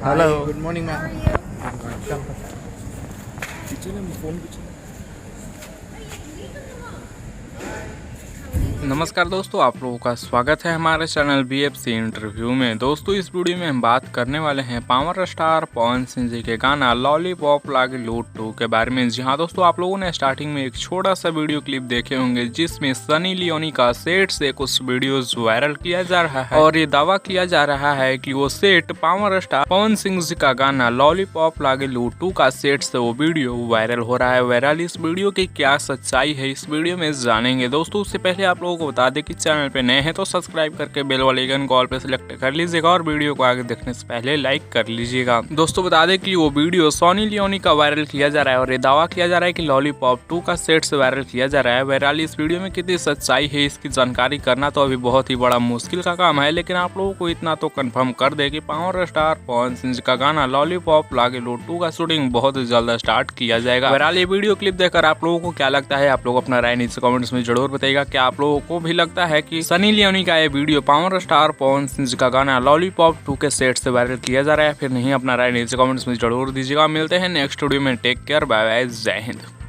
Hello good morning ma'am. नमस्कार दोस्तों, आप लोगों का स्वागत है हमारे चैनल BFC इंटरव्यू में। दोस्तों इस वीडियो में हम बात करने वाले हैं पावर स्टार पवन सिंह जी के गाना लॉलीपॉप लागे लूट 2 के बारे में। जी हाँ दोस्तों, आप लोगों ने स्टार्टिंग में एक छोटा सा वीडियो क्लिप देखे होंगे जिसमें सनी लियोनी का सेट से कुछ वीडियोस वायरल किया जा रहा है और ये दावा किया जा रहा है कि वो set power star Pawan Singh ji का गाना लॉलीपॉप लागे लूट 2 का सेट से वो वीडियो वायरल हो रहा है। वायरल इस वीडियो की क्या सच्चाई है इस वीडियो में जानेंगे। दोस्तों उससे पहले आप लोगों को बता दें कि चैनल पे नए हैं तो सब्सक्राइब करके बेल वाले आइकन को ऑल पे सिलेक्ट कर लीजिएगा और वीडियो को आगे देखने से पहले लाइक कर लीजिएगा। दोस्तों बता दें कि वो वीडियो सनी लियोनी का वायरल किया जा रहा है और ये दावा किया जा रहा है कि लॉलीपॉप 2 का सेट से वायरल किया जा रहा है। वायरल इस वीडियो में कितनी सच्चाई है इसकी जानकारी करना तो अभी बहुत ही बड़ा मुश्किल का काम है, लेकिन आप लोगों को इतना तो कंफर्म कर दे कि पावर स्टार पवन सिंह का गाना लॉलीपॉप लागे लूट 2 का शूटिंग बहुत ही जल्द स्टार्ट किया जाएगा। वायरल ये वीडियो क्लिप देखकर आप लोगों को क्या लगता है, आप लोग अपना राय नीचे कमेंट्स में जरूर बताइएगा। क्या आप लोगों को भी लगता है कि सनी लियोनी का ये video power star Pawan Singh का गाना लॉलीपॉप 2 के सेट से वायरल किया जा रहा है? फिर नहीं, अपना राय नीचे कमेंट्स में जरूर दीजिएगा। मिलते हैं नेक्स्ट वीडियो में। टेक केयर, बाय बाय, जय हिंद।